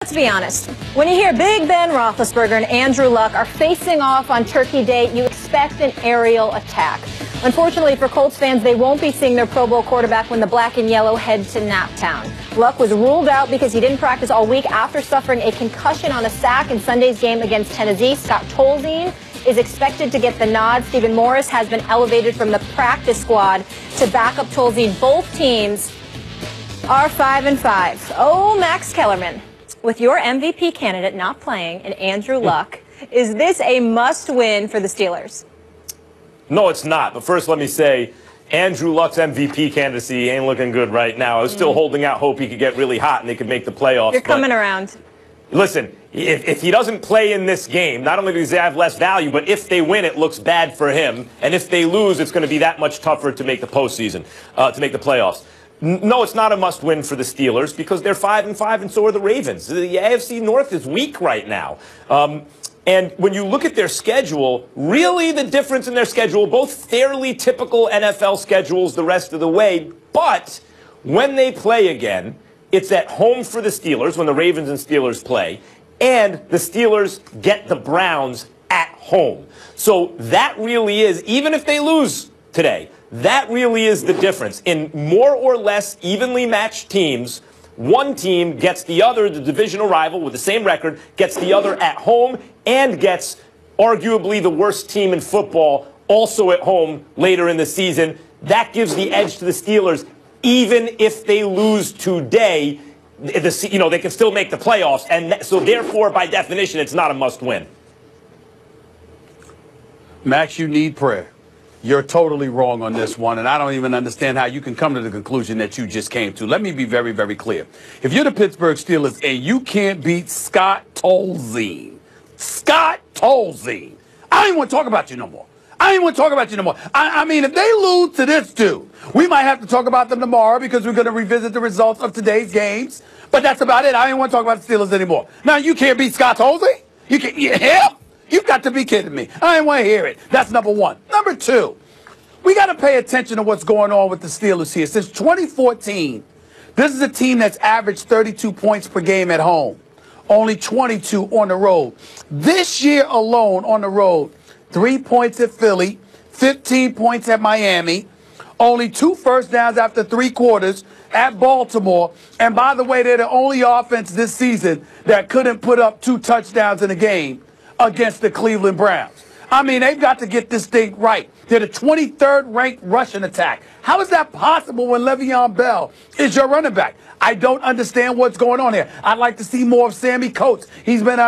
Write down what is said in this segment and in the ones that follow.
Let's be honest. When you hear Big Ben Roethlisberger and Andrew Luck are facing off on Turkey Day, you expect an aerial attack. Unfortunately for Colts fans, they won't be seeing their Pro Bowl quarterback when the black and yellow head to Naptown. Luck was ruled out because he didn't practice all week after suffering a concussion on a sack in Sunday's game against Tennessee. Scott Tolzien is expected to get the nod. Stephen Morris has been elevated from the practice squad to back up Tolzien. Both teams are 5-5. Oh, Max Kellerman, with your MVP candidate not playing and Andrew Luck, is this a must-win for the Steelers? No, it's not. But first, let me say, Andrew Luck's MVP candidacy ain't looking good right now. I was still holding out hope he could get really hot and they could make the playoffs. You're coming around. Listen, if he doesn't play in this game, not only does he have less value, but if they win, it looks bad for him. And if they lose, it's going to be that much tougher to make the postseason, to make the playoffs. No, it's not a must-win for the Steelers because they're 5-5 and so are the Ravens. The AFC North is weak right now. And when you look at their schedule, really the difference in their schedule, both fairly typical NFL schedules the rest of the way, but when they play again, it's at home for the Steelers when the Ravens and Steelers play, and the Steelers get the Browns at home. So that really is, even if they lose today, that really is the difference. In more or less evenly matched teams, one team gets the other, the divisional rival with the same record, gets the other at home and gets arguably the worst team in football also at home later in the season. That gives the edge to the Steelers. Even if they lose today, they can still make the playoffs. And so therefore, by definition, it's not a must-win. Max, you need prayer. You're totally wrong on this one, and I don't even understand how you can come to the conclusion that you just came to. Let me be very, very clear. If you're the Pittsburgh Steelers and you can't beat Scott Tolzien, I don't even want to talk about you no more. I mean, if they lose to this dude, we might have to talk about them tomorrow because we're going to revisit the results of today's games. But that's about it. I don't want to talk about the Steelers anymore. Now, you can't beat Scott Tolzien? You can't? Yeah. You've got to be kidding me. I didn't want to hear it. That's number one. Number two, we got to pay attention to what's going on with the Steelers here. Since 2014, this is a team that's averaged 32 points per game at home, only 22 on the road. This year alone on the road, 3 points at Philly, 15 points at Miami, only 2 first downs after 3 quarters at Baltimore. And by the way, they're the only offense this season that couldn't put up 2 touchdowns in a game against the Cleveland Browns. I mean, they've got to get this thing right. They're the 23rd ranked rushing attack. How is that possible when Le'Veon Bell is your running back? I don't understand what's going on here. I'd like to see more of Sammy Coates. He's been,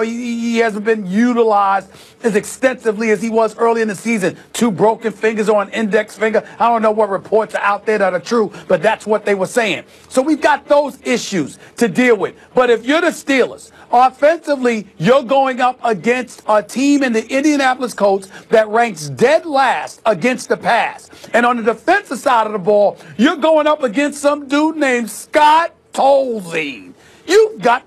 he hasn't been utilized as extensively as he was early in the season. 2 broken fingers on index finger. I don't know what reports are out there that are true, but that's what they were saying. So we've got those issues to deal with. But if you're the Steelers, offensively, you're going up against a team in the Indianapolis Colts that ranks dead last against the pass. And on the defensive side of the ball, you're going up against some dude named Scott Tolzien. You got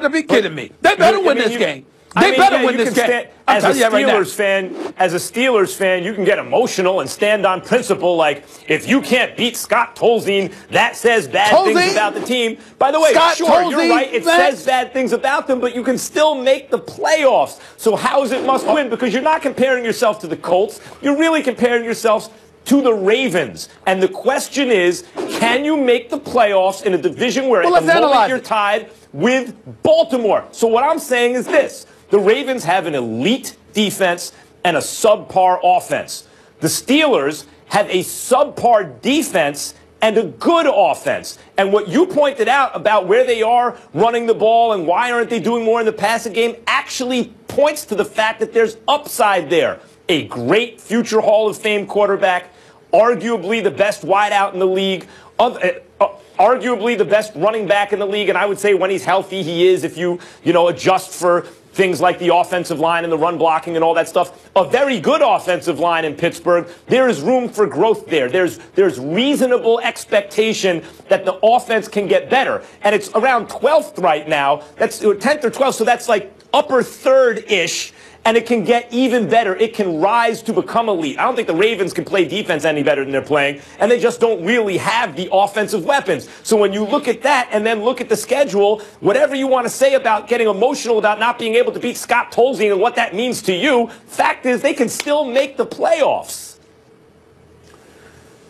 to be kidding me. They better win this game. They better win this game. As a Steelers fan, you can get emotional and stand on principle. Like, if you can't beat Scott Tolzien, that says bad things about the team. By the way, sure, you're right. It says bad things about them, but you can still make the playoffs. So how is it must win? Because you're not comparing yourself to the Colts. You're really comparing yourselves to the Ravens. And the question is, can you make the playoffs in a division where at the moment you're tied with Baltimore? So what I'm saying is this. The Ravens have an elite defense and a subpar offense. The Steelers have a subpar defense and a good offense. And what you pointed out about where they are running the ball and why aren't they doing more in the passing game actually points to the fact that there's upside there. A great future Hall of Fame quarterback, arguably the best wideout in the league, arguably the best running back in the league, and I would say when he's healthy, he is, if you adjust for things like the offensive line and the run blocking and all that stuff. A very good offensive line in Pittsburgh. There is room for growth there. There's reasonable expectation that the offense can get better. And it's around 12th right now. That's 10th or 12th, so that's like upper third-ish. and it can get even better. It can rise to become elite. I don't think the Ravens can play defense any better than they're playing, and they just don't really have the offensive weapons. So when you look at that and then look at the schedule, whatever you want to say about getting emotional about not being able to beat Scott Tolzien and what that means to you, fact is they can still make the playoffs.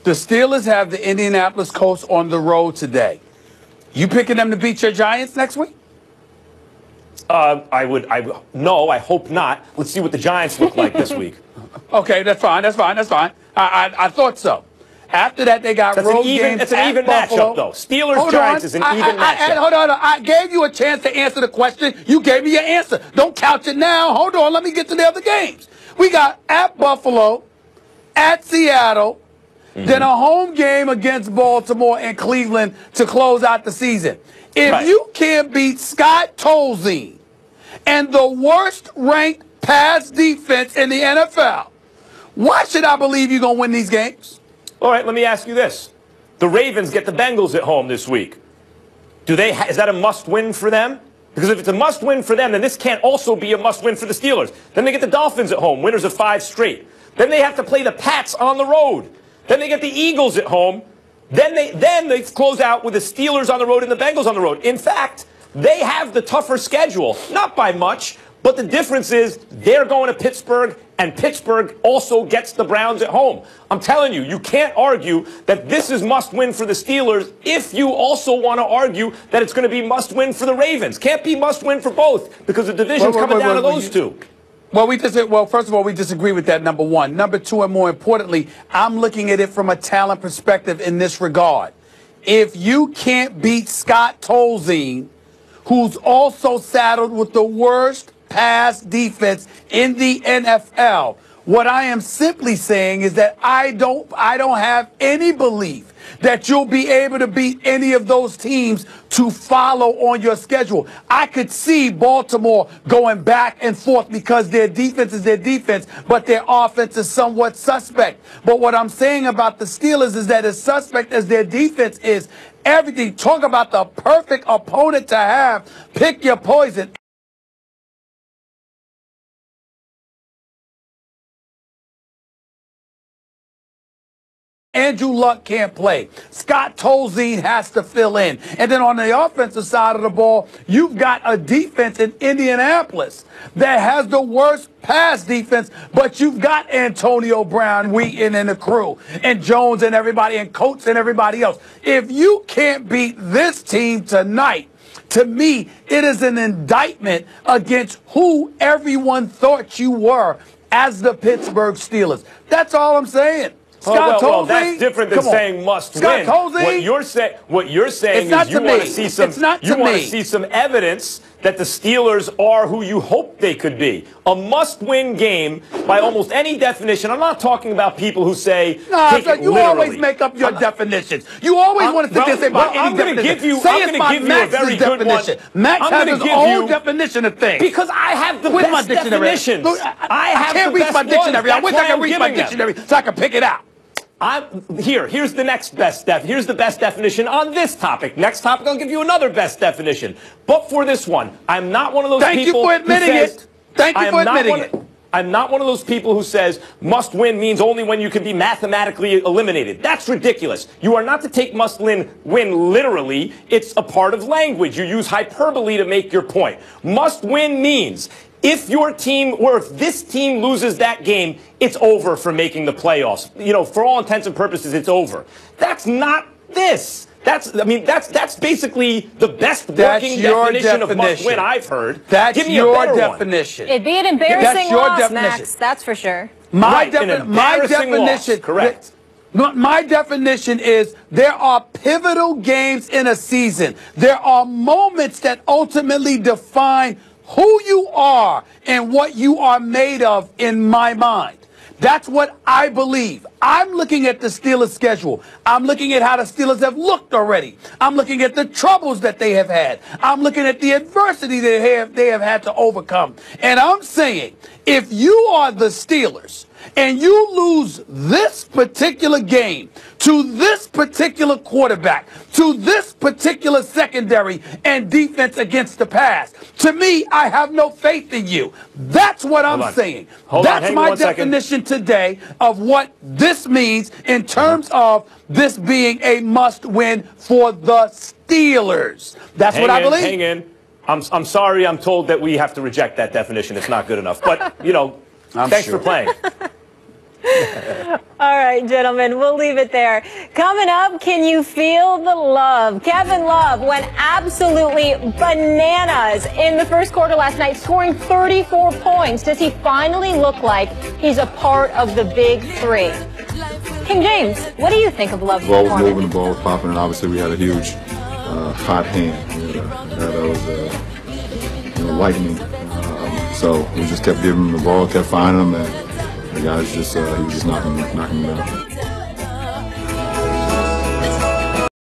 The Steelers have the Indianapolis Colts on the road today. You picking them to beat your Giants next week? No, I hope not. Let's see what the Giants look like this week. Okay, that's fine. I thought so. After that, they got road games. It's an even matchup, though. Steelers-Giants is an even matchup. Hold on. I gave you a chance to answer the question. You gave me your answer. Don't couch it now. Hold on. Let me get to the other games. We got at Buffalo, at Seattle, then a home game against Baltimore and Cleveland to close out the season. If you can't beat Scott Tolzien and the worst-ranked pass defense in the NFL, why should I believe you're going to win these games? All right, let me ask you this. The Ravens get the Bengals at home this week. Is that a must-win for them? Because if it's a must-win for them, then this can't also be a must-win for the Steelers. Then they get the Dolphins at home, winners of 5 straight. Then they have to play the Pats on the road. Then they get the Eagles at home. Then they close out with the Steelers on the road and the Bengals on the road. In fact, they have the tougher schedule, not by much, but the difference is they're going to Pittsburgh, and Pittsburgh also gets the Browns at home. I'm telling you, you can't argue that this is must-win for the Steelers if you also want to argue that it's going to be must-win for the Ravens. Can't be must-win for both because the division's coming down to those two. Well, first of all, we disagree with that, number one. Number two, and more importantly, I'm looking at it from a talent perspective in this regard. If you can't beat Scott Tolzien, who's also saddled with the worst pass defense in the NFL, what I am simply saying is that I don't have any belief that you'll be able to beat any of those teams to follow on your schedule. I could see Baltimore going back and forth because their defense is their defense, but their offense is somewhat suspect. But what I'm saying about the Steelers is that as suspect as their defense is, everything, talk about the perfect opponent to have, pick your poison. Andrew Luck can't play. Scott Tolzien has to fill in. And then on the offensive side of the ball, you've got a defense in Indianapolis that has the worst pass defense, but you've got Antonio Brown, Wheaton, and the crew, and Jones and everybody, and Coates and everybody else. If you can't beat this team tonight, to me, it is an indictment against who everyone thought you were as the Pittsburgh Steelers. That's all I'm saying. Well, that's different than saying must win. What you're saying is you want to see some evidence that the Steelers are who you hope they could be. A must-win game by almost any definition. I'm not talking about people who say take it literally. Always make up your definitions. You always want to sit there and say about any definition. I'm going to give you a very good one. Max has his own definition of things. Because I have the best definitions. I can't reach my dictionary. I wish I could reach my dictionary so I could pick it out. Here's the next best here's the best definition on this topic. Next topic, I'll give you another best definition. But for this one, I'm not one of those people. Thank you for admitting it. Thank you for admitting it. I'm not one of those people who says must win means only when you can be mathematically eliminated. That's ridiculous. You are not to take must win literally. It's a part of language. You use hyperbole to make your point. Must win means if your team, or if this team loses that game, it's over for making the playoffs. You know, for all intents and purposes, it's over. That's not this. That's basically the best working definition of must win I've heard. That's your definition. It'd be an embarrassing loss, Max. That's for sure. My definition, correct. My definition is there are pivotal games in a season. There are moments that ultimately define who you are and what you are made of in my mind. That's what I believe. I'm looking at the Steelers' schedule. I'm looking at how the Steelers have looked already. I'm looking at the troubles that they have had. I'm looking at the adversity they have had to overcome. And I'm saying, if you are the Steelers and you lose this particular game to this particular quarterback, to this particular secondary and defense against the pass, to me, I have no faith in you. That's what I'm saying. That's my definition today of what this means in terms of this being a must-win for the Steelers. That's what I believe. Hang in. I'm sorry. I'm told that we have to reject that definition. It's not good enough. But, you know, thanks for playing. All right, gentlemen, we'll leave it there. Coming up, can you feel the love? Kevin Love went absolutely bananas in the first quarter last night, scoring 34 points. Does he finally look like he's a part of the big three? King James, what do you think of Love's performance? The ball was moving, the ball was popping, and obviously we had a huge hot hand. That was lightning. So we just kept giving him the ball, kept finding him, and the guys just he was just knocking him down.